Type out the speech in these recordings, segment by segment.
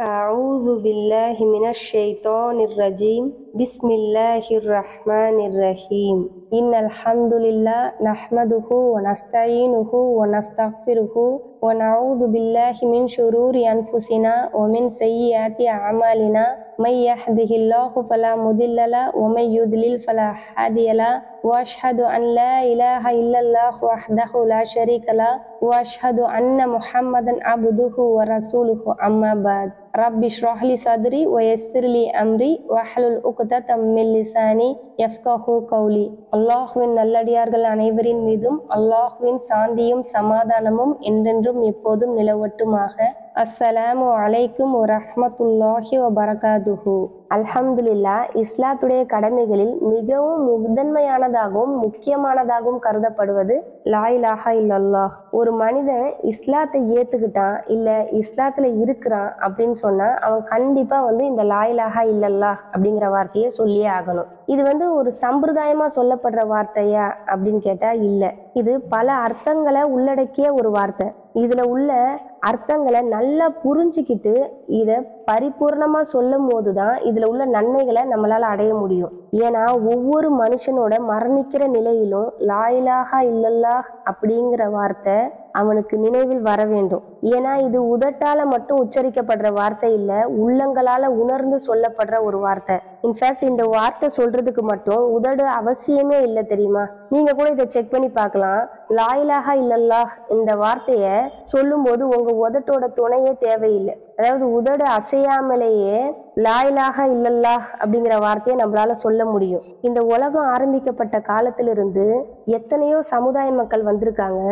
أعوذ بالله من الشيطان الرجيم بسم الله الرحمن الرحيم إن الحمد لله نحمده ونستعينه ونستغفره ونعوذ بالله من شرور أنفسنا ومن سيئات أعمالنا من يهده الله فلا مضل له ومن يضلل فلا هادي له وأشهد أن لا إله إلا الله وحده لا شريك له وأشهد أن محمدا عبده ورسوله أما بعد رب اشرح لي صدري ويسر لي أمري واحلل عقدة من لساني யஃப்கஹு கௌலி. அல்லாஹ்வின் நல்லடியார்கள் அனைவரின் மீதும் அல்லாஹ்வின் சாந்தியும் சமாதானமும் என்றென்றும் எப்போதும் நிலவட்டுமாக. அஸ்ஸலாமு அலைக்கும் வரஹ்மத்துல்லாஹி வபரகாதுஹு. அல்ஹம்துலில்லாஹ், இஸ்லாத்துடைய கடமைகளில் மிகவும் முதன்மையானதாகவும் முக்கியமானதாகவும் கருதப்படுவது லா இலாஹா இல்லல்லாஹ். ஒரு மனிதன் இஸ்லாத்தை ஏத்துக்கிட்டான் இல்ல இஸ்லாத்துல இருக்கிறான் அப்படின்னு சொன்னா அவன் கண்டிப்பா இந்த லா இலாஹா இல்லல்லாஹ் அப்படிங்கிற வார்த்தையை சொல்லியே ஆகணும். இது ஒரு சம்பிரதாயமா சொல்லப்படுற வார்த்தையா அப்படின்னு கேட்டா இல்ல. இது பல அர்த்தங்களை உள்ளடக்கிய ஒரு வார்த்தை. இதுல உள்ள அர்த்தங்களை நல்லா புரிஞ்சுக்கிட்டு இத பரிபூர்ணமா சொல்லும் போதுதான் இதுல உள்ள நன்மைகளை நம்மளால அடைய முடியும். ஏன்னா ஒவ்வொரு மனுஷனோட மரணிக்கிற நிலையிலும் லா இலாஹா இல்லல்லாஹ் அப்படிங்கிற வார்த்தை அவனுக்கு நினைவில் வர வேண்டும். ஏன்னா இது உதட்டால மட்டும் உச்சரிக்கப்படுற வார்த்தை இல்ல, உள்ளங்களால உணர்ந்து சொல்லப்படுற ஒரு வார்த்தை. இன்ஃபேக்ட் இந்த வார்த்தை சொல்றதுக்கு மட்டும் உதடு அவசியமே இல்லை தெரியுமா? நீங்க கூட இதை செக் பண்ணி பார்க்கலாம். லா இலாஹா இல்லல்லாஹ் இந்த வார்த்தைய சொல்லும் போது உங்க உதட்டோட துணையே தேவையில்லை. அதாவது உதடு அசையாமலேயே லா இலாஹா இல்லல்லாஹ் அப்படிங்கிற வார்த்தையை நம்மளால சொல்ல முடியும். இந்த உலகம் ஆரம்பிக்கப்பட்ட காலத்திலிருந்து எத்தனையோ சமுதாய மக்கள் வந்திருக்காங்க.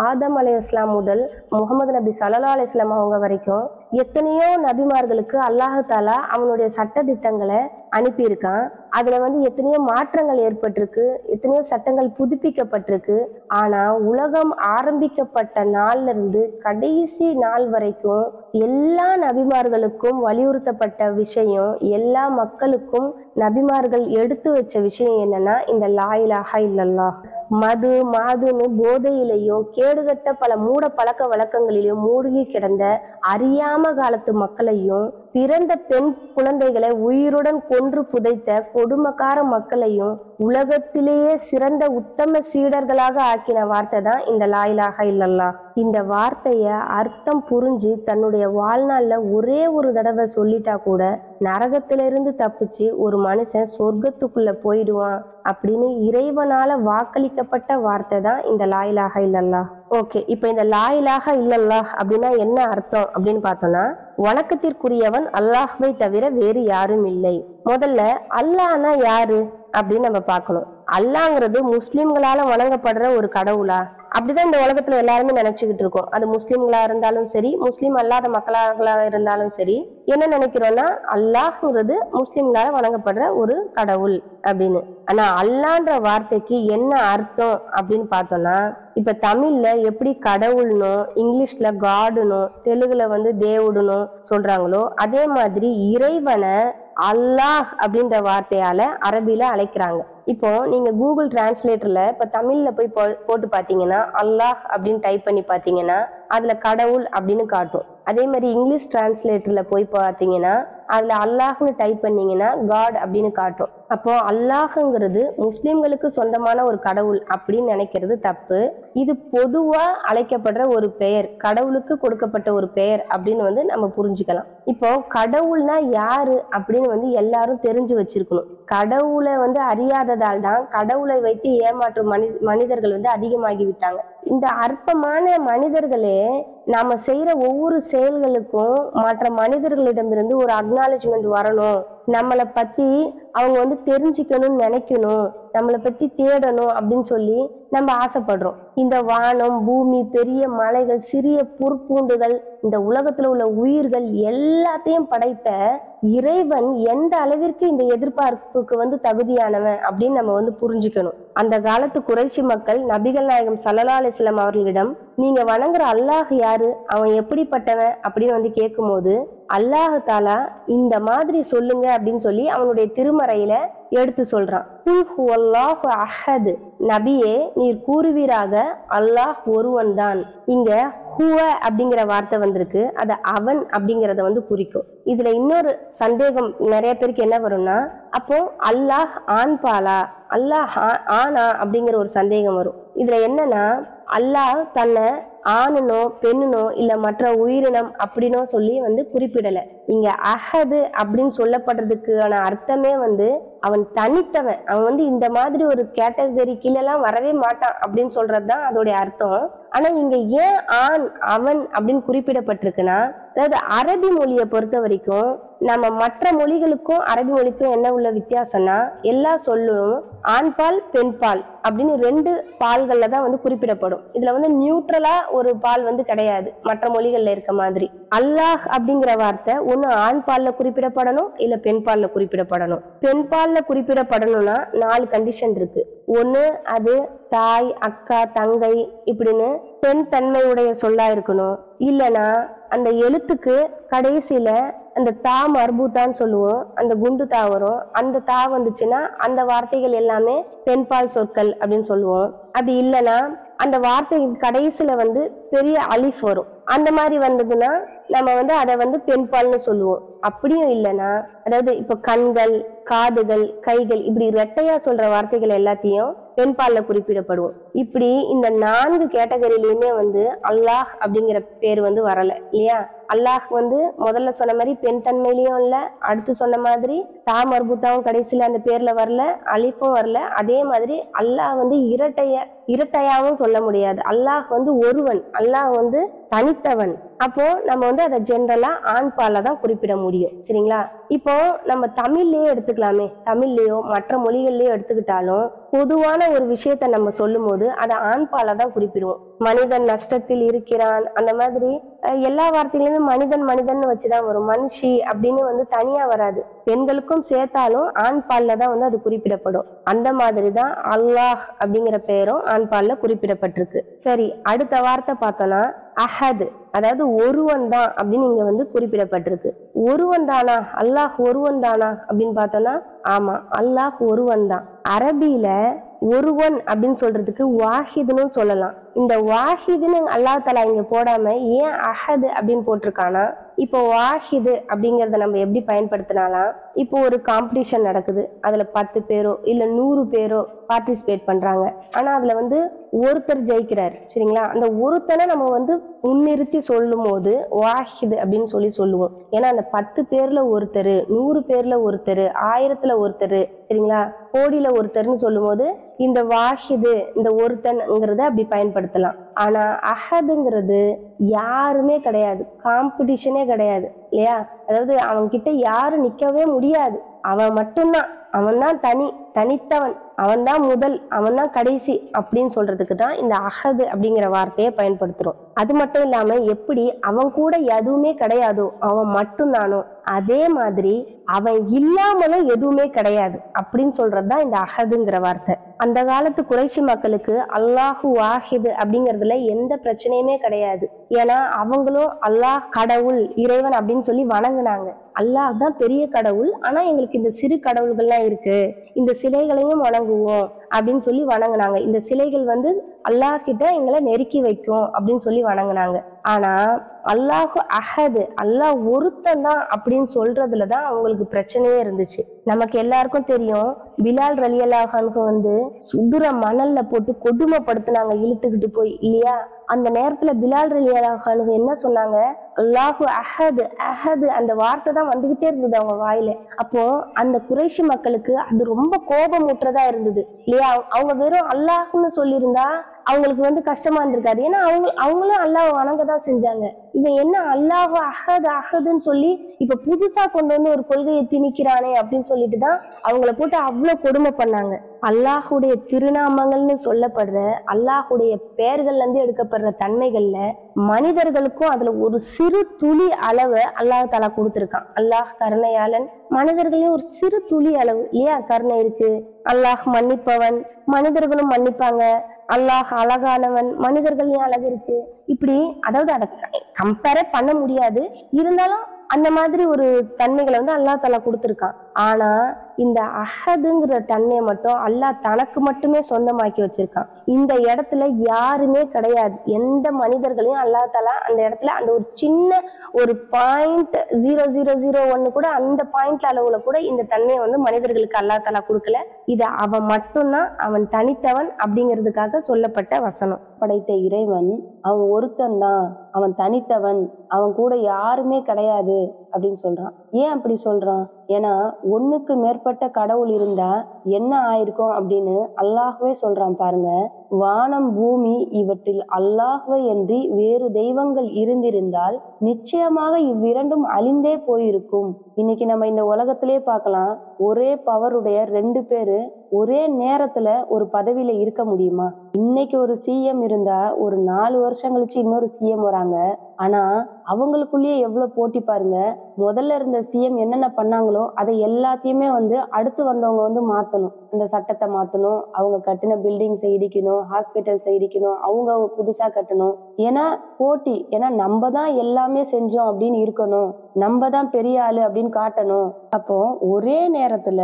ஆதம் அலைஹிஸ்ஸலாம் முதல் முகமது நபி ஸல்லல்லாஹு அலைஹி வஸல்லம் அவங்க வரைக்கும் எத்தனையோ நபிமார்களுக்கு அல்லாஹ் தஆலா அவனுடைய சட்ட திட்டங்களை அனுப்பியிருக்கான். அதுல எத்தனையோ மாற்றங்கள் ஏற்பட்டிருக்கு, எத்தனையோ சட்டங்கள் புதுப்பிக்கப்பட்டிருக்கு. ஆனா உலகம் ஆரம்பிக்கப்பட்ட நாள்ல இருந்து கடைசி நாள் வரைக்கும் எல்லா நபிமார்களுக்கும் வலியுறுத்தப்பட்ட விஷயம், எல்லா மக்களுக்கும் நபிமார்கள் எடுத்து வச்ச விஷயம் என்னன்னா இந்த லா இலாஹா இல்லல்லாஹ். மது மாதுன்னு போதையிலையும் கேடுகட்ட பல மூட பழக்க வழக்கங்களிலும் மூழ்கி கிடந்த அறியாம காலத்து மக்களையும், பிறந்த பெண் குழந்தைகளை உயிருடன் கொன்று புதைத்த கொடுமக்கார மக்களையும் உலகத்திலேயே சிறந்த உத்தம சீடர்களாக ஆக்கின வார்த்தை தான் இந்த லா இலாஹா இல்லல்லாஹ். இந்த வார்த்தைய அர்த்தம் புரிஞ்சு தன்னுடைய வாழ்நாள்ல ஒரே ஒரு தடவை சொல்லிட்டா கூட நரகத்திலிருந்து தப்பிச்சு ஒரு மனுஷன் சொர்க்கத்துக்குள்ள போயிடுவான் அப்படின்னு இறைவனால வாக்களிக்கப்பட்ட வார்த்தை தான் இந்த லா இலாஹா இல்லல்லாஹ். ஓகே, இப்ப இந்த லா இலாஹா இல்லல்லாஹ் அப்படின்னா என்ன அர்த்தம் அப்படின்னு பார்த்தோம்னா, வணக்கத்திற்குரியவன் அல்லாஹ்வை தவிர வேறு யாரும் இல்லை. முதல்ல அல்லாஹ்னா யாரு அப்படின்னு நம்ம பார்க்கணும். அல்லாஹ்ங்கிறது முஸ்லிம்களால வணங்கப்படுற ஒரு கடவுளா? அப்படிதான் இந்த உலகத்துல எல்லாருமே நினைச்சுக்கிட்டு இருக்கோம். அது முஸ்லிம்களா இருந்தாலும் சரி, முஸ்லிம் அல்லாத மக்களாக இருந்தாலும் சரி, என்ன நினைக்கிறோம்னா அல்லாஹ்ங்கிறது முஸ்லிம்களால வணங்கப்படுற ஒரு கடவுள் அப்படின்னு. ஆனா அல்லான்ற வார்த்தைக்கு என்ன அர்த்தம் அப்படின்னு பார்த்தோம்னா, இப்ப தமிழ்ல எப்படி கடவுள்னும் இங்கிலீஷ்ல காடுனும் தெலுங்குல தேவுடுனும் சொல்றாங்களோ அதே மாதிரி இறைவனை அல்லாஹ் அப்படின்ற வார்த்தையால அரபில அழைக்கிறாங்க. இப்போ நீங்க கூகுள் டிரான்ஸ்லேட்டர்ல இப்ப தமிழ்ல போய் போட்டு பாத்தீங்கன்னா அல்லாஹ் அப்படின்னு டைப் பண்ணி பாத்தீங்கன்னா அதுல கடவுள் அப்படின்னு காட்டும். அதே மாதிரி இங்கிலீஷ் டிரான்ஸ்லேட்டர்ல போய் பாத்தீங்கன்னா அதுல அல்லாஹ்னு டைப் பண்ணீங்கன்னா காட் அப்படின்னு காட்டும். அப்போ அல்லாஹ்ங்கிறது முஸ்லிம்களுக்கு சொந்தமான ஒரு கடவுள் அப்படின்னு நினைக்கிறது தப்பு. இது பொதுவா அழைக்கப்படுற ஒரு பெயர், கடவுளுக்கு கொடுக்கப்பட்ட ஒரு பெயர் அப்படின்னு நம்ம புரிஞ்சுக்கலாம். இப்போ கடவுள்னா யாரு அப்படின்னு எல்லாரும் தெரிஞ்சு வச்சிருக்கணும். கடவுளை அறியாததால் தான் கடவுளை வைத்து ஏமாற்றும் மனிதர்கள் அதிகமாகி விட்டாங்க. இந்த அற்பமான மனிதர்களே நாம செய்யற ஒவ்வொரு செயல்களுக்கும் மற்ற மனிதர்களிடமிருந்து ஒரு அக்னாலஜ்மெண்ட் வரணும், நம்மளை பத்தி அவங்க தெரிஞ்சுக்கணும்னு நினைக்கணும், நம்மளை பத்தி தேடணும் அப்படின்னு சொல்லி நம்ம ஆசைப்படுறோம். இந்த வானம் பூமி பெரிய மலைகள் சிறிய புற்பூண்டுகள் இந்த உலகத்துல உள்ள உயிர்கள் எல்லாத்தையும் படைத்த இறைவன் எந்த அளவிற்கு இந்த எதிர்பார்ப்புக்கு தகுதியானவன் அப்படின்னு நம்ம புரிஞ்சுக்கணும். அந்த காலத்து குறைஷி மக்கள் நபிகள் நாயகம் ஸல்லல்லாஹு அலைஹி வஸல்லம் அவர்களிடம் நீங்க வணங்குற அல்லாஹ் யாரு, அவன் எப்படிப்பட்டவன் அப்படின்னு கேட்கும் போது அல்லாஹ் தாலா இந்த மாதிரி சொல்லுங்க அப்படின்னு சொல்லி அவனுடைய திருமறையில எடுத்து சொல்றான். குல் ஹுவல்லாஹு அஹத், நபியே நீர் கூறுவீராக அல்லாஹ் ஒருவன் தான். இங்க ஹுவ அப்படிங்கிற வார்த்தை வந்திருக்கு, அது அவன் அப்படிங்கறத குறிக்கும். இதுல இன்னொரு சந்தேகம் நிறைய பேருக்கு என்ன வரும்னா, அப்போ அல்லாஹ் ஆண் பாலா, அல்லாஹ் ஆனா அப்படிங்கிற ஒரு சந்தேகம் வரும். இதுல என்னன்னா, அல்லாஹ் தன்னை ஆணுனோ பெண்ணுனோ இல்ல மற்ற உயிரினம் அப்படின்னோ சொல்லி குறிப்பிடல. இங்க அஹது அப்படின்னு சொல்லப்படுறதுக்கான அர்த்தமே அவன் தனித்தவன், அவன் இந்த மாதிரி ஒரு கேட்டகரி கீழெல்லாம் வரவே மாட்டான் அப்படின்னு சொல்றதுதான் அதோடைய அர்த்தம். ஆனா இங்க ஏன் ஆண் அவன் அப்படின்னு குறிப்பிடப்பட்டிருக்குன்னா, அதாவது அரபி மொழியை பொறுத்த வரைக்கும் நம்ம மற்ற மொழிகளுக்கும் அரபி மொழிக்கும் என்ன உள்ள வித்தியாசம்னா, எல்லா சொல்லும் ஆண்பால் பெண்பால் அப்படின்னு 2 பால்கள்ல தான் குறிப்பிடப்படும். இதுல நியூட்ரலா ஒரு பால் கிடையாது மற்ற மொழிகள்ல இருக்க மாதிரி. அல்லாஹ் அப்படிங்கிற வார்த்தை ஒண்ணு ஆண் பால்ல குறிப்பிடப்படணும் இல்ல பெண் பால்ல குறிப்பிடப்படணும். பெண் பால்ல குறிப்பிடப்படணும்னா 4 கண்டிஷன் இருக்கு. ஒண்ணு அது தாய், அக்கா, தங்கை இப்படின்னு பெண் தன்மையுடைய சொல்லா இருக்கணும். இல்லனா அந்த எழுத்துக்கு கடைசியில அந்த தா மர்பூத்தான்னு சொல்லுவோம், அந்த குண்டு தா வரும். அந்த தா வந்துச்சுன்னா அந்த வார்த்தைகள் எல்லாமே பெண்பால் சொற்கள் அப்படின்னு சொல்லுவோம். அப்படி இல்லைன்னா அந்த வார்த்தை கடைசியில பெரிய அலிஃப் வரும். அந்த மாதிரி வந்ததுன்னா நம்ம அதை பெண்பால்னு சொல்லுவோம். அப்படியும் இல்லைன்னா, அதாவது இப்ப கண்கள், காதுகள், கைகள் இப்படி ரெட்டையா சொல்ற வார்த்தைகள் எல்லாத்தையும் பெண்பால்ல குறிப்பிடப்படுவோம். இப்படி இந்த 4 கேட்டகரியிலயுமே அல்லாஹ் அப்படிங்கிற பேர் வரல இல்லையா. அல்லாஹ் முதல்ல சொன்ன மாதிரி பெண் தன்மையிலயும் இல்ல, அடுத்து சொன்ன மாதிரி தா மர்பூத்தாவும் கடைசியில அந்த பேர்ல வரல, அலிஃபும் வரல. அதே மாதிரி அல்லாஹ் இரட்டையாவும் சொல்ல முடியாது. அல்லாஹ் ஒருவன், அல்லாஹ் தனித்தவன். அப்போ நம்ம அதை ஜென்ரலா ஆண் பால்ல தான் குறிப்பிட முடியும். சரிங்களா. இப்போ நம்ம தமிழ்லயே எடுத்துக்கலாமே, தமிழ்லயோ மற்ற மொழிகள்லயோ எடுத்துக்கிட்டாலும் பொதுவான ஒரு விஷயத்த நம்ம சொல்லும் போது அதை ஆண் பால்ல தான் குறிப்பிடுவோம். மனிதன் நஷ்டத்தில் இருக்கிறான், அந்த மாதிரி எல்லா வார்த்தைகளுமே மனிதன் மனிதன் வச்சுதான் வரும். மனுஷி அப்படின்னு தனியா வராது. பெண்களுக்கும் சேர்த்தாலும் ஆண் பால்ல தான் அது குறிப்பிடப்படும். அந்த மாதிரிதான் அல்லாஹ் அப்படிங்கிற பெயரும் ஆண் பால்ல குறிப்பிடப்பட்டிருக்கு. சரி, அடுத்த வார்த்தை பார்த்தோம்னா அஹத், அதாவது ஒருவன் தான் அப்படின்னு இங்க குறிப்பிடப்பட்டிருக்கு. ஒருவன் தானா, அல்லாஹ் ஒருவன் தானா அப்படின்னு பார்த்தோம்னா ஆமா, அல்லாஹ் ஒருவன் தான். அரபியில ஒருவன் அப்படின்னு சொல்றதுக்கு வாஹிதுன்னு சொல்லலாம். இந்த வாஹிதுன்னு அல்லாஹ் தஆலா இங்க போடாம ஏன் அஹத் அப்படின்னு போட்டிருக்கானா, இப்போ வாஹிது அப்படிங்கறத நம்ம எப்படி பயன்படுத்தினாலாம், இப்போ ஒரு காம்படிஷன் நடக்குது, அதுல 10 பேரோ இல்ல 100 பேரோ பார்ட்டிசிபேட் பண்றாங்க. ஆனா அதுல ஒருத்தர் ஜெயிக்கிறாரு. சரிங்களா. அந்த ஒருத்தனை நம்ம முன்னிறுத்தி சொல்லும் போது வாஹிது அப்படின்னு சொல்லுவோம். ஏன்னா அந்த 10 பேர்ல ஒருத்தர், 100 பேர்ல ஒருத்தர், 1000ல ஒருத்தர், சரிங்களா, கோடியில ஒருத்தர்னு சொல்லும் போது இந்த வாஹிது, இந்த ஒருத்தன்ங்கிறத அப்படி பயன்படுத்தலாம். ஆனா அஹதுங்கிறது யாருமே கிடையாது, காம்படிஷனே கிடையாது இல்லையா. அதாவது அவன் கிட்ட யாரும் நிக்கவே முடியாது, அவன் மட்டும்தான், அவன் தான் தனித்தவன், அவன் தான் முதல், அவன் தான் கடைசி அப்படின்னு சொல்றதுக்கு தான் இந்த அஹது அப்படிங்கிற வார்த்தையை பயன்படுத்துறோம். அது மட்டும் இல்லாம எப்படி அவன் கூட எதுவுமே கிடையாதோ, அவன் மட்டும்தானோ, அதே மாதிரி அவன் இல்லாமலும் எதுவுமே கிடையாது அப்படின்னு சொல்றதுதான் இந்த அஹதுங்கிற வார்த்தை. அந்த காலத்து குறைஷி மக்களுக்கு அல்லாஹு வாஹிது அப்படிங்கறதுல எந்த பிரச்சனையுமே கிடையாது. ஏன்னா அவங்களும் அல்லாஹ் கடவுள், இறைவன் அப்படின்னு சொல்லி வணங்குனாங்க. அல்லாஹ் தான் பெரிய கடவுள், ஆனா எங்களுக்கு இந்த சிறு கடவுள்கள்லாம் இருக்கு, இந்த சிலைகளையும் வணங்குவோம் அப்படின்னு சொல்லி வணங்குனாங்க. இந்த சிலைகள் அல்லாஹ் கிட்ட எங்களை நெருக்கி வைக்கும் அப்படின்னு சொல்லி வணங்குனாங்க. ஆனா அல்லாஹு அஹது, அல்லாஹ் ஒருத்தன் தான் அப்படின்னு சொல்றதுலதான் அவங்களுக்கு பிரச்சனையே இருந்துச்சு. நமக்கு எல்லாருக்கும் தெரியும், பிலால் ரலியல்லாஹு அன்ஹு சுதுர மணல்ல போட்டு கொடுமைப்படுத்தினாங்க, இழுத்துக்கிட்டு போய் இல்லையா. அந்த நேரத்துல பிலால் ரலியல்லாஹு அன்ஹு என்ன சொன்னாங்க, அல்லாஹு அஹது அஹது, அந்த வார்த்தை தான் வந்துகிட்டே இருந்தது அவங்க வாயில. அப்போ அந்த குறைஷி மக்களுக்கு அது ரொம்ப கோபமூற்றதா இருந்தது இல்லையா. அவங்க வெறும் அல்லாஹ்னு சொல்லியிருந்தா அவங்களுக்கு கஷ்டமா இருந்திருக்காது. ஏன்னா அவங்களும் அல்லாஹ் வணங்கதான் செஞ்சாங்க. இவன் என்ன அல்லாஹு அஹது அஹதுன்னு சொல்லி இப்ப புதுசா கொண்டு ஒரு கொள்கையை திணிக்கிறானே அப்படின்னு சொல்லிட்டு தான் அவங்கள போட்டு அவ்வளவு கொடுமை பண்ணாங்க. அல்லாஹுடைய திருநாமங்கள்னு சொல்லப்படுற, அல்லாஹுடைய பெயர்கள்ல இருந்து எடுக்கப்படுற தன்மைகள்ல மனிதர்களுக்கும் அதுல ஒரு சிறு துளி அளவு அல்லாஹ் தஆலா கொடுத்திருக்கான். அல்லாஹ் கருணையாளன், மனிதர்களையும் ஒரு சிறு துளி அளவு இல்லையா கருணை இருக்கு. அல்லாஹ் மன்னிப்பவன், மனிதர்களும் மன்னிப்பாங்க. அல்லாஹ் அழகானவன், மனிதர்களையும் அழகு இருக்கு. இப்படி அதாவது அதை கம்பேர் பண்ண முடியாது. இருந்தாலும் அந்த மாதிரி ஒரு தன்மைகளை வந்து அல்லாஹ் தஆலா கொடுத்துருக்கான். ஆனா இந்த அஹதுங்கிற தன்மையை மட்டும் அல்லாஹ் தனக்கு மட்டுமே சொந்தமாக்கி வச்சிருக்கான். இந்த இடத்துல யாருமே கிடையாது. எந்த மனிதர்களையும் அல்லாஹ் தஆலா அந்த இடத்துல அந்த ஒரு சின்ன ஒரு 0.0001 கூட அந்த பாயிண்ட் அளவுல கூட இந்த தன்மையை வந்து மனிதர்களுக்கு அல்லாஹ் தஆலா கொடுக்கல. இது அவன் மட்டும்தான், அவன் தனித்தவன் அப்படிங்கிறதுக்காக சொல்லப்பட்ட வசனம். படைத்த இறைவன் அவன் ஒருத்தன் தான், அவன் தனித்தவன், அவன் கூட யாருமே கிடையாது அப்படின்னு சொல்றான். ஏன் அப்படி சொல்றான்? ஏன்னா ஒண்ணுக்கு மேற்பட்ட கடவுள் இருந்தா என்ன ஆயிருக்கும் அப்படின்னு அல்லாஹ்வே சொல்றான் பாருங்க. வானம் பூமி இவற்றில் அல்லாஹ்வை அன்றி வேறு தெய்வங்கள் இருந்திருந்தால் நிச்சயமாக இவ்விரண்டும் அழிந்தே போயிருக்கும். இன்னைக்கு நம்ம இந்த உலகத்திலே பார்க்கலாம், ஒரே பவருடைய 2 பேரு ஒரே நேரத்துல ஒரு பதவியில இருக்க முடியுமா? இன்னைக்கு ஒரு சிஎம் இருந்தா ஒரு 4 வருஷம் கழிச்சு இன்னொரு சிஎம் வராங்க. ஆனா அவங்களுக்குள்ளேயே எவ்வளவு போட்டி பாருங்க. முதல்ல இருந்த சிஎம் என்னென்ன பண்ணாங்களோ அதை எல்லாத்தையுமே வந்து அடுத்து வந்தவங்க வந்து மாத்தணும். இந்த சட்டத்தை மாத்தணும், அவங்க கட்டின பில்டிங்ஸை இடிக்கணும், ஹாஸ்பிட்டல்ஸை இடிக்கணும், அவங்க புதுசா கட்டணும். ஏன்னா போட்டி, ஏன்னா நம்ம தான் எல்லாமே செஞ்சோம் அப்படின்னு இருக்கணும், நம்ம தான் பெரிய ஆளு அப்படின்னு காட்டணும். அப்போ ஒரே நேரத்துல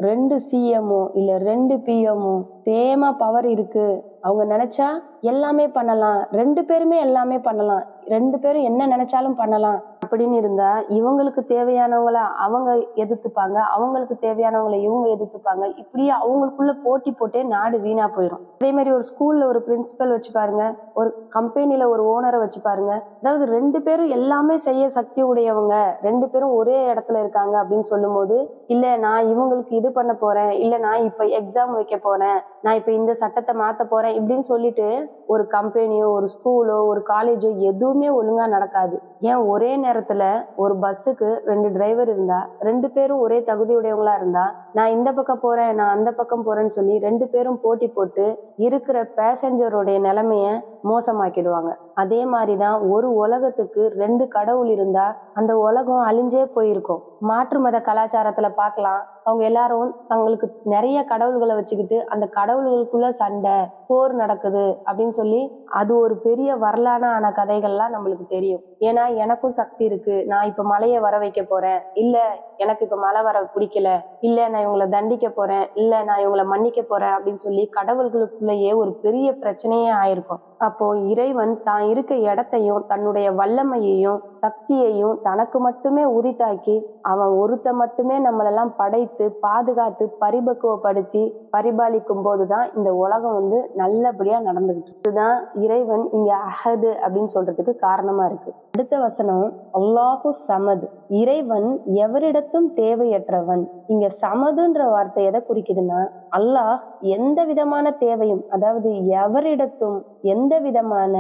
2 சிஎம்மோ இல்ல 2 பிஎம்மோ சேமா பவர் இருக்கு, அவங்க நினைச்சா எல்லாமே பண்ணலாம், 2 பேருமே எல்லாமே பண்ணலாம், 2 பேரும் என்ன நினைச்சாலும் பண்ணலாம் அப்படின்னு இருந்தா இவங்களுக்கு தேவையானவங்கள அவங்க எதிர்த்துப்பாங்க, அவங்களுக்கு தேவையானவங்களை இவங்க எதிர்த்துப்பாங்க. இப்படியே அவங்களுக்குள்ள போட்டி போட்டே நாடு வீணா போயிடும். அதே மாதிரி ஒரு ஸ்கூல்ல ஒரு பிரின்சிபல் வச்சு பாருங்க, ஒரு கம்பெனில ஒரு ஓனரை வச்சு பாருங்க. அதாவது 2 பேரும் எல்லாமே செய்ய சக்தி உடையவங்க, 2 பேரும் ஒரே இடத்துல இருக்காங்க அப்படின்னு சொல்லும் போது, இல்ல நான் இவங்களுக்கு இது பண்ண போறேன், இல்ல நான் இப்ப எக்ஸாம் வைக்க போறேன், நான் இப்ப இந்த சட்டத்தை மாத்த போறேன் இப்படின்னு சொல்லிட்டு ஒரு கம்பெனியோ ஒரு ஸ்கூலோ ஒரு காலேஜோ எதுவுமே ஒழுங்கா நடக்காது. ஏன் ஒரே நேரத்துல ஒரு பஸ்ஸுக்கு 2 டிரைவர் இருந்தா 2 பேரும் ஒரே தகுதியுடையவங்களா இருந்தா, நான் இந்த பக்கம் போறேன் நான் அந்த பக்கம் போறேன்னு சொல்லி 2 பேரும் போட்டி போட்டு இருக்கிற பேசஞ்சருடைய நிலைமைய மோசமாக்கிடுவாங்க. அதே மாதிரிதான் ஒரு உலகத்துக்கு 2 கடவுள் இருந்தா அந்த உலகம் அழிஞ்சே போயிருக்கும். மாற்று மத கலாச்சாரத்துல பார்க்கலாம், அவங்க எல்லாரும் தங்களுக்கு நிறைய கடவுள்களை வச்சுக்கிட்டு அந்த கடவுள்களுக்குள்ள சண்டை போர் நடக்குது அப்படின்னு சொல்லி அது ஒரு பெரிய வரலாறான கதைகள்லாம் நம்மளுக்கு தெரியும். ஏன்னா எனக்கும் சக்தி இருக்கு, நான் இப்ப மழையை வர வைக்க போறேன், இல்ல எனக்கு இப்ப மழை வர பிடிக்கல, இல்ல நான் இவங்களை தண்டிக்க போறேன், இல்ல நான் இவங்களை மன்னிக்க போறேன் அப்படின்னு சொல்லி கடவுள்களுக்குள்ளேயே ஒரு பெரிய பிரச்சனையே ஆயிருக்கும். அப்போ இறைவன் தான் இருக்க இடத்தையும் தன்னுடைய வல்லமையையும் சக்தியையும் தனக்கு மட்டுமே உரித்தாக்கி அவன் ஒருத்த மட்டுமே நம்மளெல்லாம் படைத்து பாதுகாத்து பரிபக்குவப்படுத்தி பரிபாலிக்கும் போதுதான் இந்த உலகம் வந்து நல்லபடியா நடந்துகிட்டு. இதுதான் இறைவன் இங்க அஹது அப்படின்னு சொல்றதுக்கு காரணமா இருக்கு. அடுத்த வசனம் அல்லாஹு சமது, இறைவன் எவரிடத்தும் தேவையற்றவன். இங்க சமதுன்ற வார்த்தை எதை குறிக்குதுன்னா, அல்லாஹ் எந்த விதமான தேவையும், அதாவது எவரிடத்தும் எந்த விதமான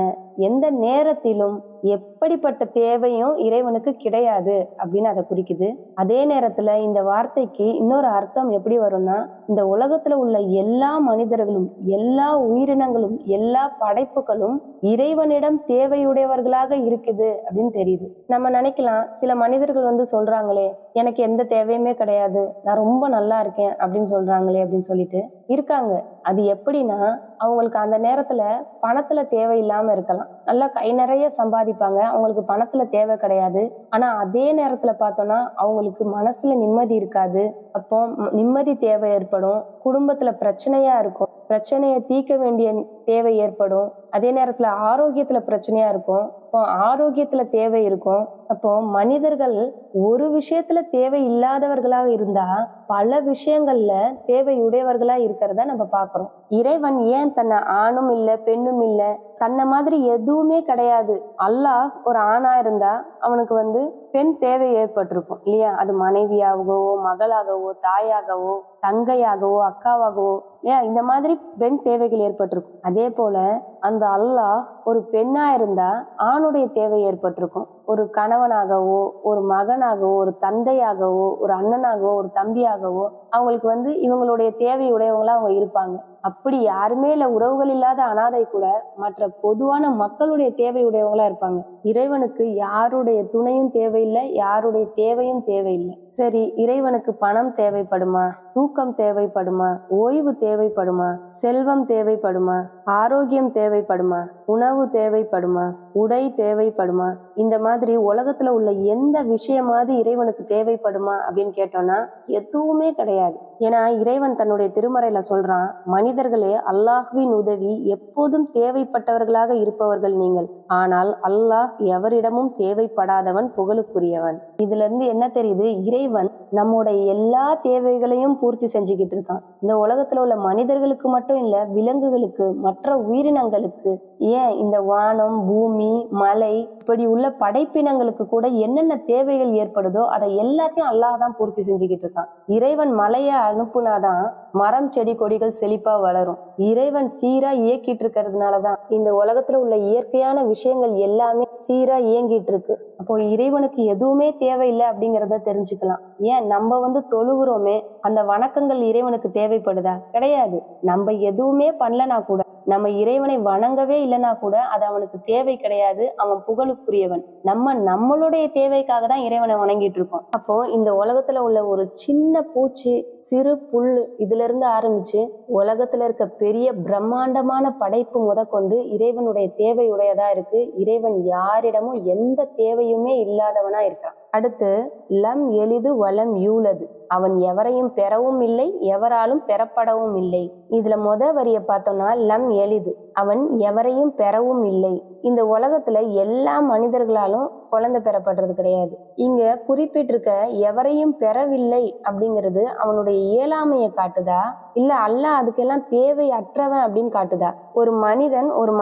எந்த நேரத்திலும் எப்படிப்பட்ட தேவையும் இறைவனுக்கு கிடையாது அப்படின்னு அதை குறிக்குது. அதே நேரத்துல இந்த வார்த்தைக்கு இன்னொரு அர்த்தம் எப்படி வரும்னா, இந்த உலகத்துல உள்ள எல்லா மனிதர்களும் எல்லா உயிரினங்களும் எல்லா படைப்புகளும் இறைவனிடம் தேவையுடையவர்களாக இருக்குது அப்படின்னு தெரியுது. நம்ம நினைக்கலாம், சில மனிதர்கள் வந்து சொல்றாங்களே எனக்கு எந்த தேவையுமே கிடையாது, நான் ரொம்ப நல்லா இருக்கேன் அப்படின்னு சொல்றாங்களே அப்படின்னு சொல்லிட்டு இருக்காங்க. அது எப்படின்னா, அவங்களுக்கு அந்த நேரத்துல பணத்துல தேவை இல்லாம இருக்கலாம், நல்லா கை நிறைய சம்பாதிப்பாங்க, அவங்களுக்கு பணத்துல தேவை கிடையாது. ஆனா அதே நேரத்துல பார்த்தோம்னா அவங்களுக்கு மனசுல நிம்மதி இருக்காது. அப்போ நிம்மதி தேவை ஏற்படும், குடும்பத்துல பிரச்சனையா இருக்கும், பிரச்சனையை தீர்க்க வேண்டிய தேவை ஏற்படும். அதே நேரத்துல ஆரோக்கியத்துல பிரச்சனையா இருக்கும், இப்போ ஆரோக்கியத்துல தேவை இருக்கும். அப்போ மனிதர்கள் ஒரு விஷயத்துல தேவை இல்லாதவர்களாக இருந்தா பல விஷயங்கள்ல தேவையுடையவர்களா இருக்கிறத நம்ம பாக்குறோம். இறைவன் ஏன் தன்னை ஆணும் இல்ல பெண்ணும் இல்ல, தன்னை மாதிரி எதுவுமே கிடையாது. அல்லாஹ் ஒரு ஆணா இருந்தா அவனுக்கு வந்து பெண் தேவை ஏற்பட்டிருக்கும் இல்லையா? அது மனைவியாகவோ மகளாகவோ தாயாகவோ தங்கையாகவோ அக்காவாகவோ ஏன் இந்த மாதிரி பெண் தேவைகள் ஏற்பட்டிருக்கும். அதே போல அந்த அல்லாஹ் ஒரு பெண்ணா இருந்தா ஆணுடைய தேவை ஏற்பட்டிருக்கும். ஒரு கணவனாகவோ ஒரு மகனாகவோ ஒரு தந்தையாகவோ ஒரு அண்ணனாகவோ ஒரு தம்பியாகவோ அவங்களுக்கு வந்து இவங்களுடைய தேவையுடையவங்களா அவங்க இருப்பாங்க. அப்படி யாருமே இல்ல, உறவுகள் இல்லாத அனாதை கூட மற்ற பொதுவான மக்களுடைய தேவையுடையவங்களா இருப்பாங்க. இறைவனுக்கு யாருடைய துணையும் தேவையில்லை, யாருடைய தேவையும் தேவையில்லை. சரி, இறைவனுக்கு பணம் தேவைப்படுமா, தூக்கம் தேவைப்படுமா, ஓய்வு தேவைப்படுமா, செல்வம் தேவைப்படுமா, ஆரோக்கியம் தேவைப்படுமா, உணவு தேவைப்படுமா, உடை தேவைப்படுமா, இந்த மாதிரி உலகத்துல உள்ள எந்த விஷயமாவது இறைவனுக்கு தேவைப்படுமா அப்படின்னு கேட்டோம்னா எதுவுமே கிடையாது. ஏன்னா இறைவன் தன்னுடைய திருமறையில சொல்றான், மனிதர்களே, அல்லாஹ்வின் உதவி எப்போதும் தேவைப்பட்டவர்களாக இருப்பவர்கள் நீங்கள், ஆனால் அல்லாஹ் எவரிடமும் தேவைப்படாதவன், புகழுக்குரியவன். இதுல இருந்து என்ன தெரியுது, இறைவன் நம்முடைய எல்லா தேவைகளையும் பூர்த்தி செஞ்சுக்கிட்டு இருக்கான். இந்த உலகத்துல உள்ள மனிதர்களுக்கு மட்டும் இல்ல, விலங்குகளுக்கு, மற்ற உயிரினங்களுக்கு, ஏன் இந்த வானம், பூமி, மலை, இப்படி உள்ள படைப்பினங்களுக்கு கூட என்னென்ன தேவைகள் ஏற்படுதோ அதை எல்லாத்தையும் அல்லாஹ் தான் பூர்த்தி செஞ்சுக்கிட்டு இருக்கான். இறைவன் மலையை அனுப்புனாதான் மரம், செடி, கொடிகள் செழிப்பா வளரும். இறைவன் சீரா இயக்கிட்டு இருக்கிறதுனாலதான் இந்த உலகத்துல உள்ள இயற்கையான விஷயங்கள் எல்லாமே சீரா இயங்கிட்டு இருக்கு. அப்போ இறைவனுக்கு எதுவுமே தேவையில்லை அப்படிங்கிறத தெரிஞ்சுக்கலாம். ஏன் நம்ம தொழுகிறோமே, அந்த வணக்கங்கள் இறைவனுக்கு தேவைப்படுதா? கிடையாது. நம்ம எதுவுமே பண்ணலனா கூட, நம்ம இறைவனை வணங்கவே இல்லைனா கூட அது அவனுக்கு தேவை கிடையாது. அவன் புகழுக்குரியவன். நம்மளுடைய தேவைக்காக தான் இறைவனை வணங்கிட்டு இருக்கோம். அப்போ இந்த உலகத்துல உள்ள ஒரு சின்ன பூச்சி, சிறு புல்லு, இதுல இருந்து ஆரம்பிச்சு உலகத்துல இருக்க பெரிய பிரம்மாண்டமான படைப்பு முதற்கொண்டு இறைவனுடைய தேவையுடையதா இருக்கு. இறைவன் யாரிடமும் எந்த தேவையுமே இல்லாதவனா இருக்கான். அடுத்து, லம் எளிது வலம் யூலது, அவன் எவரையும் பெறவும் இல்லை, எவராலும் பெறப்படவும் இல்லை. இதுல வரிய பார்த்தோம்னா லம் எளிது, அவன் எவரையும் பெறவும் இல்லை. இந்த உலகத்துல எல்லா மனிதர்களாலும் குழந்தை பெறப்படுறது கிடையாது. இங்க குறிப்பிட்டிருக்க எவரையும் பெறவில்லை அப்படிங்கிறது அவனுடைய இயலாமையை காட்டுதா, இல்ல அல்லாஹ் அதுக்கெல்லாம் தேவையற்றவன் அப்படின்னு காட்டுதா? ஒரு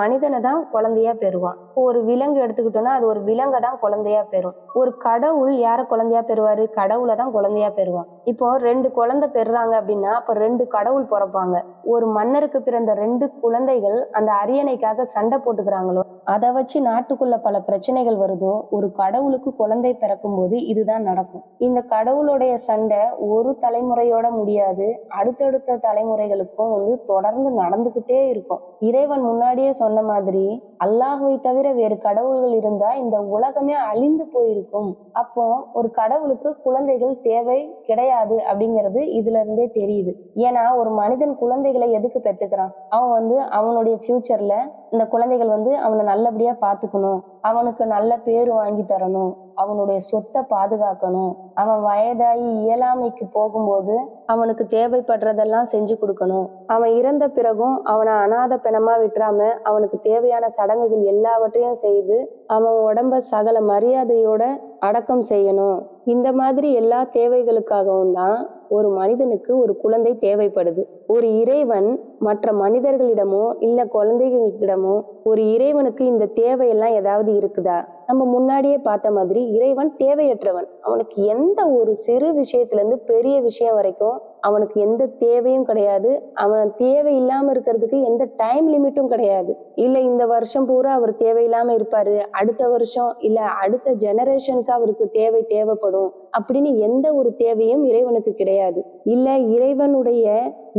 மனிதனை தான் குழந்தையா பெறுவான். ஒரு விலங்கு எடுத்துக்கிட்டோம்னா அது ஒரு விலங்கை தான் குழந்தையா பெறும். ஒரு கடவுள் யார குழந்தையா பெறுவாரு? கடவுளை தான் குழந்தையா பெறுவான். இப்போ 2 குழந்தை பெறுறாங்க அப்படின்னா அப்ப 2 கடவுள் பிறப்பாங்க. ஒரு மன்னருக்கு பிறந்த 2 குழந்தைகள் அந்த அரியணைக்காக சண்டை போட்டுக்கிறாங்களோ, அதை வச்சு நாட்டுக்குள்ள பல பிரச்சனைகள் வருதோ, ஒரு கடவுளுக்கு குழந்தை பிறக்கும் போது இதுதான் நடக்கும். இந்த கடவுளுடைய சண்டை ஒரு தலைமுறையோட முடியாது, அடுத்தடுத்த தலைமுறைகளுக்கும் தொடர்ந்து நடந்துகிட்டே இருக்கும். இறைவன் முன்னாடியே சொன்ன மாதிரி அல்லாஹ்வை தவிர வேறு கடவுள்கள் இருந்தா இந்த உலகமே அழிந்து போயிருக்கும். அப்போ ஒரு கடவுளுக்கு குழந்தைகள் தேவை கிடையாது அப்படிங்கிறது இதுல இருந்தே தெரியுது. ஏன்னா ஒரு மனிதன் குழந்தைகளை எதுக்கு பெத்துக்கிறான்? அவன் அவனுடைய ஃபியூச்சர்ல இந்த குழந்தைகள் அவனை நல்லபடியா பாத்துக்கணும், அவனுக்கு நல்ல பேரு வாங்கி தரணும், அவனுடைய சொத்தை பாதுகாக்கணும், அவன் வயதாகி இயலாமைக்கு போகும்போது அவனுக்கு தேவைப்படுறதெல்லாம் செஞ்சு கொடுக்கணும், அவன் இறந்த பிறகும் அவனை அநாத பிணமா விட்டுறாம அவனுக்கு தேவையான சடங்குகள் எல்லாவற்றையும் செய்து அவன் உடம்ப சகல மரியாதையோட அடக்கம் செய்யணும். இந்த மாதிரி எல்லா தேவைகளுக்காகவும் தான் ஒரு மனிதனுக்கு ஒரு குழந்தை தேவைப்படுது. ஒரு இறைவன் மற்ற மனிதர்களிடமோ இல்ல குழந்தைகளிடமோ ஒரு இறைவனுக்கு இந்த தேவையெல்லாம் ஏதாவது இருக்குதா? நம்ம முன்னாடியே பார்த்த மாதிரி இறைவன் தேவையற்றவன். அவனுக்கு எந்த ஒரு சிறு விஷயத்துல இருந்து பெரிய விஷயம் வரைக்கும் அவனுக்கு எந்த தேவையும் கிடையாது. அவன் தேவை இல்லாம இருக்கிறதுக்கு எந்த டைம் லிமிட்டும் கிடையாது. இல்ல இந்த வருஷம் பூரா அவர் தேவையில்லாம இருப்பாரு, அடுத்த வருஷம் இல்ல அடுத்த ஜெனரேஷனுக்கு அவருக்கு தேவைப்படும் அப்படின்னு எந்த ஒரு தேவையும் இறைவனுக்கு கிடையாது. இல்ல இறைவனுடைய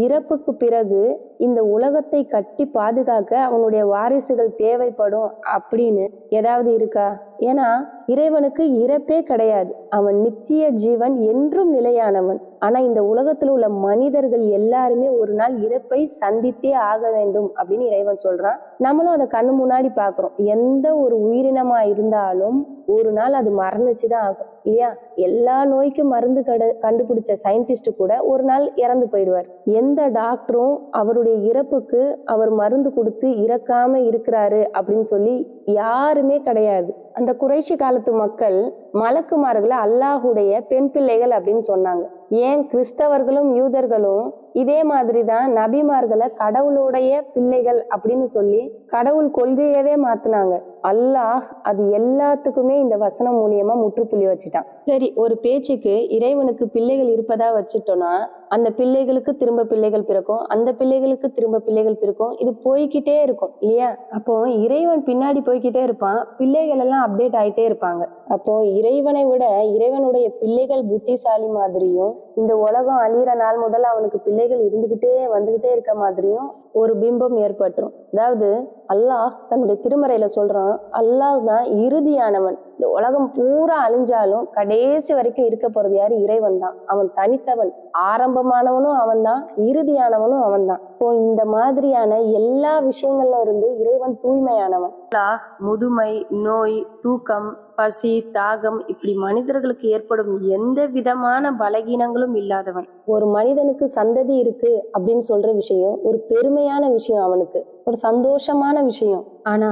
இறப்புக்கு பிறகு இந்த உலகத்தை கட்டி பாதுகாக்க அவனுடைய வாரிசுகள் தேவைப்படும் அப்படின்னு ஏதாவது இருக்கா? ஏன்னா இறைவனுக்கு இறப்பே கிடையாது. அவன் நித்திய ஜீவன், என்றும் நிலையானவன். ஆனா இந்த உலகத்துல உள்ள மனிதர்கள் எல்லாருமே ஒரு நாள் இறப்பை சந்தித்தே ஆக வேண்டும் அப்படின்னு இறைவன் சொல்றான். நம்மளும் அதை கண்ணு முன்னாடி பாக்குறோம். எந்த ஒரு உயிரினமா இருந்தாலும் ஒரு நாள் அது மறந்துச்சுதான் ஆகும் இல்லையா? எல்லா நோய்க்கும் மருந்து கண்டுபிடிச்ச சயின்டிஸ்ட் கூட ஒரு நாள் இறந்து போயிடுவார். எந்த டாக்டரும் அவருடைய இறப்புக்கு அவர் மருந்து கொடுத்து இறக்காம இருக்கிறாரு அப்படின்னு சொல்லி யாருமே கிடையாது. அந்த குறைஷி காலத்து மக்கள் மலக்குமார்களை அல்லாஹுடைய பெண் பிள்ளைகள் அப்படின்னு சொன்னாங்க. ஏன் கிறிஸ்தவர்களும் யூதர்களும் இதே மாதிரிதான் நபிமார்களை கடவுளுடைய பிள்ளைகள் அப்படின்னு சொல்லி கடவுள் கொள்கையவே மாத்தினாங்க. அல்லாஹ் அது எல்லாத்துக்குமே இந்த வசனம் மூலியமா முற்றுப்புள்ளி வச்சுட்டான். சரி, ஒரு பேச்சுக்கு இறைவனுக்கு பிள்ளைகள் இருப்பதா வச்சுட்டோம்னா அந்த பிள்ளைகளுக்கு திரும்ப பிள்ளைகள் பிறக்கும், அந்த பிள்ளைகளுக்கு திரும்ப பிள்ளைகள் பிறக்கும். இது போய்கிட்டே இருக்கும் இல்லையா? அப்போ இறைவன் பின்னாடி போய்கிட்டே இருப்பான், பிள்ளைகள் எல்லாம் அப்டேட் ஆயிட்டே இருப்பாங்க. அப்போ இறைவனை விட இறைவனுடைய பிள்ளைகள் புத்திசாலி மாதிரியும், இந்த உலகம் அழியிற நாள் முதல்ல அவனுக்கு பிள்ளைகள் இருந்துகிட்டே வந்துகிட்டே இருக்க மாதிரியும் ஒரு பிம்பம் ஏற்பட்டுரும். அதாவது அல்லாஹ் தன்னுடைய திருமறையில சொல்றான், அல்லாஹ் தான் இறுதியானவன். இந்த உலகம் பூரா அழிஞ்சாலும் கடைசி வரைக்கும் இருக்க போறது யாரு? இறைவன் தான். அவன் தனித்தவன். ஆரம்பமானவனும் அவன் தான், இறுதியானவனும் அவன் தான். இப்போ இந்த மாதிரியான எல்லா விஷயங்கள்ல இருந்து இறைவன் தூய்மையானவன். அல்லாஹ் முதுமை, நோய், தூக்கம், பசி, தாகம் இப்படி மனிதர்களுக்கு ஏற்படும் எந்த விதமான பலகீனங்களும் இல்லாதவன். ஒரு மனிதனுக்கு சந்ததி இருக்கு அப்படின்னு சொல்ற விஷயம் ஒரு பெருமையான விஷயம், அவனுக்கு ஒரு சந்தோஷமான விஷயம். ஆனா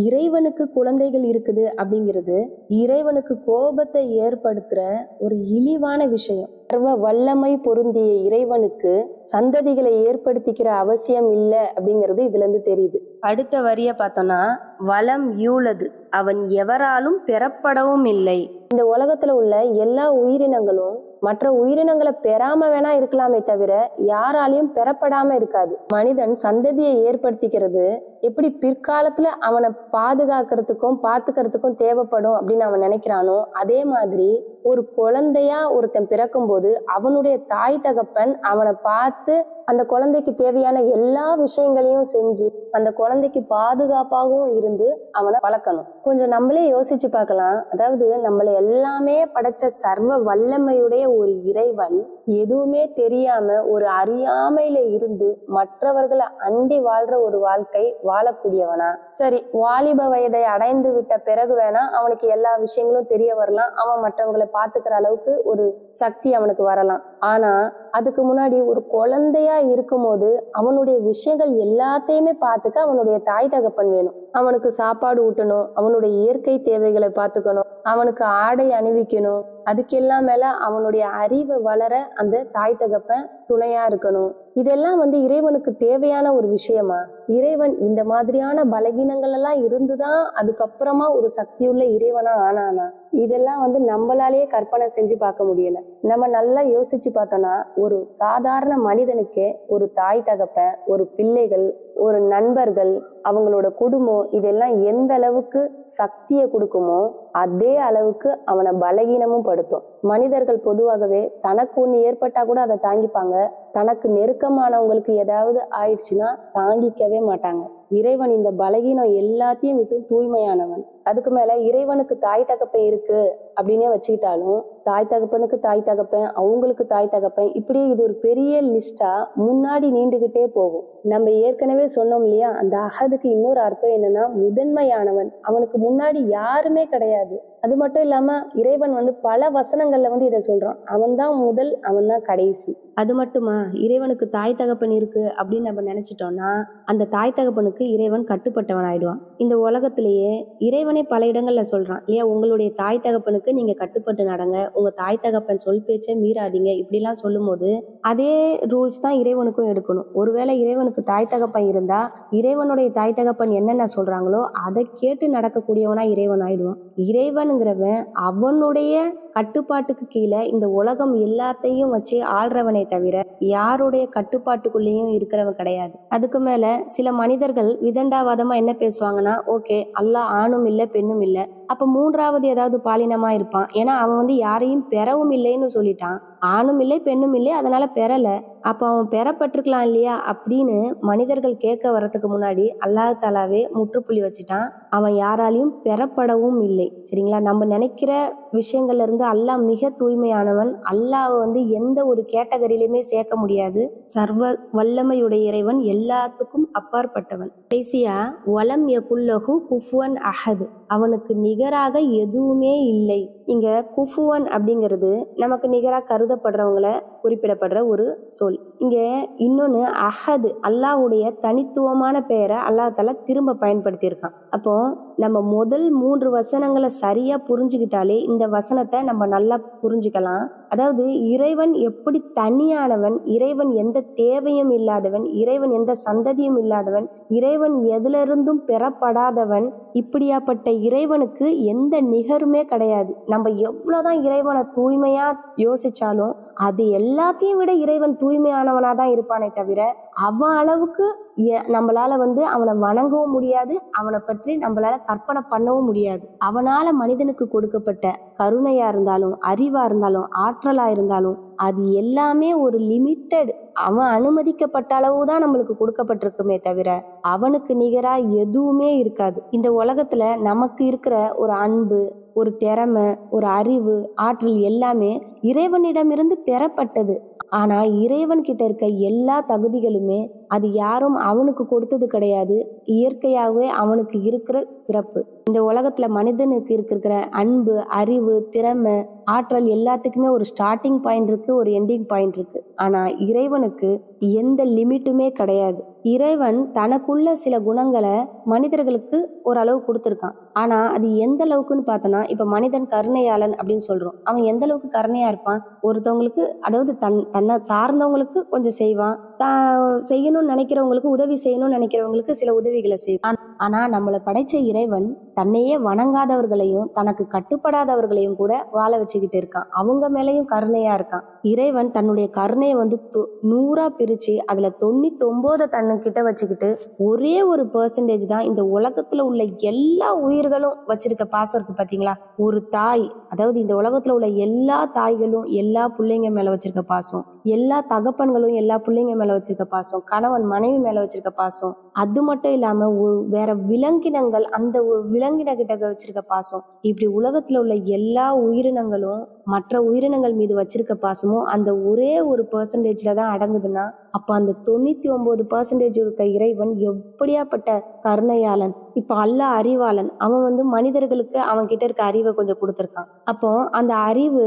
இறைவனுக்கு குழந்தைகள் இருக்குது அப்படிங்கிறது இறைவனுக்கு கோபத்தை ஏற்படுத்துற ஒரு இழிவான விஷயம். சர்வ வல்லமை பொருந்திய இறைவனுக்கு சந்ததிகளை ஏற்படுத்திக்கிற அவசியம் இல்லை அப்படிங்கிறது இதுல இருந்து தெரியுது. அடுத்த வரிய பார்த்தோம்னா, வலம் யூலது, அவன் எவராலும் பெறப்படவும் இல்லை. இந்த உலகத்துல உள்ள எல்லா உயிரினங்களும் மற்ற உயிரினங்களை பெறாம வேணா இருக்கலாமே தவிர யாராலையும் பெறப்படாம இருக்காது. மனிதன் சந்ததியை ஏற்படுத்திக்கிறது எப்படி பிற்காலத்துல அவனை பாதுகாக்கிறதுக்கும் பாத்துக்கிறதுக்கும் தேவைப்படும் அப்படின்னு அவன் நினைக்கிறானோ, அதே மாதிரி ஒரு குழந்தையா ஒருத்தன் பிறக்கும் போது அவனுடைய தாய் தகப்பன் அவனை பார்த்து அந்த குழந்தைக்கு தேவையான எல்லா விஷயங்களையும் செஞ்சு அந்த குழந்தைக்கு பாதுகாப்பாகவும் இருந்து அவனை வளர்க்கணும். கொஞ்சம் நம்மளே யோசிச்சு பார்க்கலாம். அதாவது நம்மளை எல்லாமே படைச்ச சர்வ வல்லமையுடைய ஒரு இறைவன் எதுவுமே தெரியாம ஒரு அறியாமையில இருந்து மற்றவர்களை அண்டி வாழ்ற ஒரு வாழ்க்கை வாழக்கூடியவனா? சரி, வாலிப வயதை அடைந்து விட்ட பிறகு வேணா அவனுக்கு எல்லா விஷயங்களும் தெரிய வரலாம், அவன் மற்றவங்களை பார்த்துக்கிற அளவுக்கு ஒரு சக்தி அவனுக்கு வரலாம். ஆனா அதுக்கு முன்னாடி ஒரு குழந்தையா இருக்கும்போது அவனுடைய விஷயங்கள் எல்லாத்தையுமே பார்த்துக்க அவனுடைய தாய் தகப்பன் வேணும். அவனுக்கு சாப்பாடு ஊட்டணும், அவனுடைய இயற்கை தேவைகளை பார்த்துக்கணும், அவனுக்கு ஆடை அணிவிக்கணும், அதுக்கெல்லாம் மேல அவனுடைய அறிவை வளர அந்த தாய் தகப்பன் துணையா இருக்கணும். இதெல்லாம் இறைவனுக்கு தேவையான ஒரு விஷயமா? இறைவன் இந்த மாதிரியான பலகீனங்கள் எல்லாம் இருந்துதான் அதுக்கப்புறமா ஒரு சக்தியுள்ள இறைவனா ஆனானா? இதெல்லாம் நம்மளாலேயே கற்பனை செஞ்சு பார்க்க முடியல. நம்ம நல்லா யோசிச்சு பார்த்தோம்னா, ஒரு சாதாரண மனிதனுக்கே ஒரு தாய் தகப்பன், ஒரு பிள்ளைகள், ஒரு நண்பர்கள், அவங்களோட குடும்பம் இதெல்லாம் எந்த அளவுக்கு சக்தியை கொடுக்குமோ அதே அளவுக்கு அவனை பலகீனமும் படுத்தும். மனிதர்கள் பொதுவாகவே தனக்கு ஒண்ணு ஏற்பட்டா கூட அதை தாங்கிப்பாங்க, தனக்கு நெருக்கமானவங்களுக்கு ஏதாவது ஆயிடுச்சுன்னா தாங்கிக்கவே மாட்டாங்க. இறைவன் இந்த பலகீனம் எல்லாத்தையும் விட்டு தூய்மையானவன். அதுக்கு மேல இறைவனுக்கு தாய் தகப்பன் இருக்கு அப்படின்னே வச்சுக்கிட்டாலும், தாய் தகப்பனுக்கு தாய் தகப்பன், அவங்களுக்கு தாய் தகப்பன், இப்படி இது ஒரு பெரிய லிஸ்டா முன்னாடி நீண்டுகிட்டே போகும். நம்ம ஏற்கனவே சொன்னோம் இல்லையா, அந்த அஹதுக்கு இன்னொரு அர்த்தம் என்னன்னா முதன்மையானவன். அவனுக்கு முன்னாடி யாருமே கிடையாது. அது மட்டும் இல்லாம இறைவன் பல வசனங்கள்ல இதை சொல்றான், அவன் தான் முதல், அவன் தான் கடைசி. அது மட்டுமா, இறைவனுக்கு தாய் தகப்பன் இருக்கு அப்படின்னு நம்ம நினைச்சிட்டோம்னா அந்த தாய் தகப்பனுக்கு இறைவன் கட்டுப்பட்டவன் ஆயிடுவான். இந்த உலகத்திலேயே இறைவனே பல இடங்கள்ல சொல்றான் இல்லையா, உங்களுடைய தாய் தகப்பனுக்கு நீங்க கட்டுப்பட்டு நடங்க, உங்க தாய் தகப்பன் சொல் பேச்சை மீறாதீங்க, இப்படிலாம் சொல்லும் போது அதே ரூல்ஸ் தான் இறைவனுக்கும் எடுக்கணும். ஒருவேளை இறைவனுக்கு தாய் தகப்பன் இருந்தா இறைவனுடைய தாய் தகப்பன் என்னென்ன சொல்றாங்களோ அதை கேட்டு நடக்கக்கூடியவனா இறைவன் ஆயிடுவான். இறைவனுங்கிறவன் அவனுடைய கட்டுப்பாட்டுக்கு கீழே இந்த உலகம் எல்லாத்தையும் வச்சு ஆள்றவனே தவிர யாருடைய கட்டுப்பாட்டுக்குள்ளேயும் இருக்கிறவன் கிடையாது. அதுக்கு மேல சில மனிதர்கள் விதண்டாவாதமா என்ன பேசுவாங்கன்னா, ஓகே அல்லாஹ் ஆணும் இல்லை பெண்ணும் இல்லை, அப்ப மூன்றாவது ஏதாவது பாலினமா இருப்பான், ஏன்னா அவன் யாரையும் பெறவும் இல்லைன்னு சொல்லிட்டான், ஆணும் இல்லை பெண்ணும் இல்லை அதனால பெறல, அப்ப அவன் பெறப்பட்டிருக்கலாம் இல்லையா அப்படின்னு மனிதர்கள் கேட்க வர்றதுக்கு முன்னாடி அல்லாஹ் தாலாவே முற்றுப்புள்ளி வச்சுட்டான், அவன் யாராலையும் பெறப்படவும் இல்லை. சரிங்களா? நம்ம நினைக்கிற விஷயங்கள்ல இருந்து அல்லாஹ் மிக தூய்மையானவன். அல்லாஹ் எந்த ஒரு கேட்டகரியிலுமே சேர்க்க முடியாது. சர்வ வல்லமையுடைய இறைவன், எல்லாத்துக்கும் அப்பாற்பட்டவன். கடைசியா வலம் யகுல்லஹு குஃபுவன் அஹது, அவனுக்கு நிகராக எதுவுமே இல்லை. இங்க குஃபுவன் அப்படிங்கிறது நமக்கு நிகரா கருதப்படுறவங்களை குறிப்பிடப்படுற ஒரு சொல். இங்க இன்னொன்னு அஹது, அல்லாஹ்வுடைய தனித்துவமான பெயரை அல்லாஹ் தஆலா திரும்ப பயன்படுத்தி இருக்கான். அப்போ நம்ம முதல் 3 வசனங்களை சரியா புரிஞ்சுக்கிட்டாலே இந்த வசனத்தை நம்ம நல்லா புரிஞ்சுக்கலாம். அதாவது இறைவன் எப்படி தனியானவன், இறைவன் எந்த தேவையும் இல்லாதவன், இறைவன் எந்த சந்ததியும் இல்லாதவன், இறைவன் எதிலிருந்தும் பெறப்படாதவன். இப்படியாப்பட்ட இறைவனுக்கு எந்த நிகருமே கிடையாது. நம்ம எவ்வளவுதான் இறைவனை தூய்மையா யோசிச்சாலும் அது எல்லாத்தையும் விட இறைவன் தூய்மையானவனா தான் இருப்பானே தவிர அவன் அளவுக்கு நம்மளால அவனை வணங்கவும் முடியாது, அவனை பற்றி நம்மளால கற்பனை பண்ணவும் முடியாது. அவனால மனிதனுக்கு கொடுக்கப்பட்ட கருணையா இருந்தாலும், அறிவா இருந்தாலும், ஆற்றலா இருந்தாலும் அது எல்லாமே ஒரு லிமிட்டெட், அவன் அனுமதிக்கப்பட்ட அளவுதான் நம்மளுக்கு கொடுக்கப்பட்டிருக்குமே தவிர அவனுக்கு நிகரா எதுவுமே இருக்காது. இந்த உலகத்துல நமக்கு இருக்கிற ஒரு அன்பு, ஒரு திறமை, ஒரு அறிவு, ஆற்றல் எல்லாமே இறைவனிடமிருந்து பெறப்பட்டது. ஆனா இறைவன் கிட்ட இருக்க எல்லா தகுதிகளுமே அது யாரும் அவனுக்கு கொடுத்தது கிடையாது, இயற்கையாகவே அவனுக்கு இருக்கிற சிறப்பு. இந்த உலகத்துல மனிதனுக்கு இருக்கிற அன்பு, அறிவு, திறமை, ஆற்றல் எல்லாத்துக்குமே ஒரு ஸ்டார்டிங் பாயிண்ட் இருக்கு, ஒரு எண்டிங் பாயிண்ட் இருக்கு. ஆனா இறைவனுக்கு எந்த லிமிட்டுமே கிடையாது. இறைவன் தனக்குள்ள சில குணங்களை மனிதர்களுக்கு ஓரளவு கொடுத்துருக்கான். ஆனா அது எந்த அளவுக்குன்னு பார்த்தோன்னா, இப்ப மனிதன் கருணையாளன் அப்படின்னு சொல்றோம். அவன் எந்த அளவுக்கு கருணையா இருப்பான்? ஒருத்தவங்களுக்கு, அதாவது தன்னை சார்ந்தவங்களுக்கு கொஞ்சம் செய்வான், செய்யணும்னு நினைக்கிறவங்களுக்கு, உதவி செய்யணும்னு நினைக்கிறவங்களுக்கு சில உதவிகளை செய்வான். ஆனா நம்மளை படைச்ச இறைவன் தன்னையே வணங்காதவர்களையும் தனக்கு கட்டுப்படாதவர்களையும் கூட வாழ வச்சுக்கிட்டு இருக்கான். அவங்க மேலையும் கருணையா இருக்கான். இறைவன் தன்னுடைய கருணையை 100 பிரிச்சு அதுல 99 தன்னுக்கிட்ட வச்சுக்கிட்டு ஒரே ஒரு பெர்சன்டேஜ் தான் இந்த உலகத்துல உள்ள எல்லா உயிர்களும் வச்சிருக்க பாசம் இருக்கு பாத்தீங்களா? ஒரு தாய், அதாவது இந்த உலகத்துல உள்ள எல்லா தாய்களும் எல்லா பிள்ளைங்க மேல வச்சிருக்க பாசம், எல்லா தகப்பன்களும் எல்லா பிள்ளைங்க மேல வச்சிருக்க பாசம், கணவன் மனைவி மேல வச்சிருக்க பாசம், அது மட்டும் இல்லாம வேற விலங்கினங்கள் அந்த விலங்கின கிட்ட வச்சிருக்க பாசம், இப்படி உலகத்துல உள்ள எல்லா உயிரினங்களும் மற்ற உயிரினங்கள் மீது வச்சிருக்க பாசமும் அந்த ஒரே ஒரு பெர்சன்டேஜ்ல தான் அடங்குதுன்னா, அப்ப அந்த 99% இருக்க இறைவன் எப்படியாப்பட்ட கருணையாளன். இப்ப அல்லாஹ் அறிவாளன், அவன் மனிதர்களுக்கு அவன் கிட்ட இருக்க அறிவை கொஞ்சம் கொடுத்துருக்கான். அப்போ அந்த அறிவு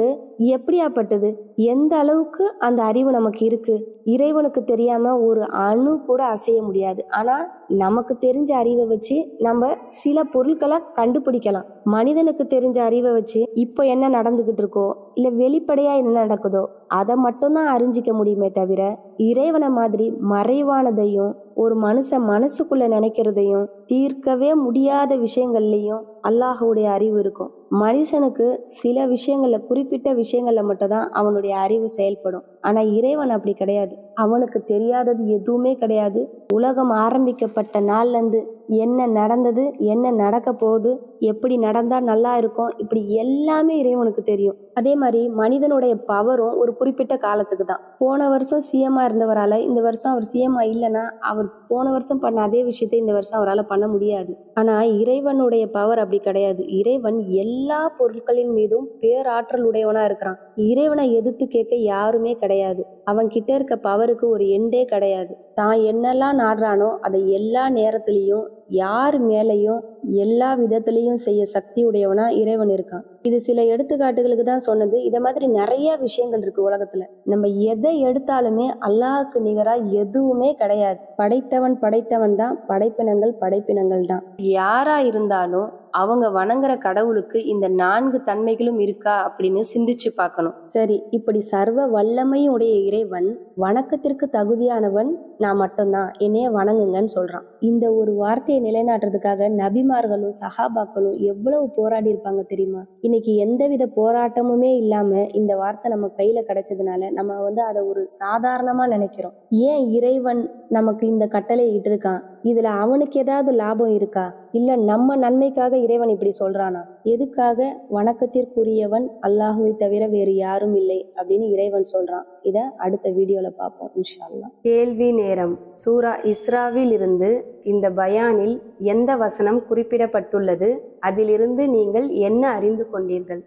எப்படியாப்பட்டது, எந்த அளவுக்கு அந்த அறிவு நமக்கு இருக்கு? இறைவனுக்கு தெரியாம ஒரு அணு கூட அசைய முடியாது. ஆனா நமக்கு தெரிஞ்ச அறிவை வச்சு நம்ம சில பொருட்களை கண்டுபிடிக்கலாம். மனிதனுக்கு தெரிஞ்ச அறிவை வச்சு இப்போ என்ன நடந்துகிட்டு இருக்கோ, இல்ல வெளிப்படையா என்ன நடக்குதோ அதை மட்டும்தான் அறிஞ்சிக்க முடியுமே தவிர இறைவனை மாதிரி மறைவானதையும் ஒரு மனுஷன் மனசுக்குள்ள நினைக்கிறதையும் தீர்க்கவே முடியாத விஷயங்கள்லயும் அல்லாஹுடைய அறிவு இருக்கும். மனுஷனுக்கு சில விஷயங்கள்ல, குறிப்பிட்ட விஷயங்கள்ல மட்டும்தான் அவனுடைய அறிவு செயல்படும். ஆனா இறைவன் அப்படி கிடையாது. அவனுக்கு தெரியாதது எதுவுமே கிடையாது. உலகம் ஆரம்பிக்கப்பட்ட நாள்ல இருந்து என்ன நடந்தது, என்ன நடக்க போகுது, எப்படி நடந்தா நல்லா இருக்கும், இப்படி எல்லாமே இறைவனுக்கு தெரியும். அதே மாதிரி மனிதனுடைய பவரும் ஒரு குறிப்பிட்ட காலத்துக்கு தான். போன வருஷம் சிஎம்மா இருந்தவரால இந்த வருஷம் அவர் சிஎம்மா இல்லைன்னா அவர் போன வருஷம் பண்ண அதே விஷயத்தை இந்த வருஷம் அவரால் பண்ண முடியாது. ஆனா இறைவனுடைய பவர் அப்படி கிடையாது. இறைவன் எல்லா பொருட்களின் மீதும் பேராற்றல் உடையவனா இருக்கிறான். இறைவனை எதிர்த்து கேட்க யாருமே கிடையாது. அவன் கிட்ட இருக்க பவருக்கு ஒரு எண்டே கிடையாது. தான் என்னெல்லாம் நாடுறானோ அதை எல்லா நேரத்திலையும் யார் மேலையும் எல்லா விதத்திலையும் செய்ய சக்தி உடையவனா இறைவன் இருக்கான். இது சில எடுத்துக்காட்டுகளுக்கு தான் சொன்னது. இத மாதிரி நிறைய விஷயங்கள் இருக்கு உலகத்துல. நம்ம எதை எடுத்தாலுமே அல்லாஹ்க்கு நிகரா எதுவுமே கிடையாது. படைத்தவன் தான், படைப்பினங்கள் தான். யாரா இருந்தாலும் அவங்க வணங்குற கடவுளுக்கு இந்த 4 தன்மைகளும் இருக்கா அப்படின்னு சிந்திச்சு பார்க்கணும். சரி, இப்படி சர்வ வல்லமையும் உடைய இறைவன் வணக்கத்திற்கு தகுதியானவன் நான் மட்டும்தான், என்னைய வணங்குங்கன்னு சொல்றான். இந்த ஒரு வார்த்தையை நிலைநாட்டுறதுக்காக நபிமார்களும் சஹாபாக்களும் எவ்வளவு போராடி இருப்பாங்க தெரியுமா? இன்னைக்கு எந்தவித போராட்டமுமே இல்லாம இந்த வார்த்தை நம்ம கையில கிடைச்சதுனால நம்ம அதை ஒரு சாதாரணமா நினைக்கிறோம். ஏன் இறைவன் நமக்கு இந்த கட்டளை இட்டிருக்கான்? இதுல அவனுக்கு ஏதாவது லாபம் இருக்கா? இல்ல நம்ம நன்மைக்காக இறைவன் இப்படி சொல்றானா? எதுக்காக? வணக்கத்திற்குரியவன் அல்லாஹுவை தவிர வேறு யாரும் இல்லை அப்படின்னு இறைவன் சொல்றான். இத அடுத்த வீடியோல பார்ப்போம் இன்ஷா அல்லாஹ். கேள்வி நேரம். சூரா இஸ்ராவில் இருந்து இந்த பயானில் எந்த வசனம் குறிப்பிடப்பட்டுள்ளது? அதிலிருந்து நீங்கள் என்ன அறிந்து கொண்டீர்கள்?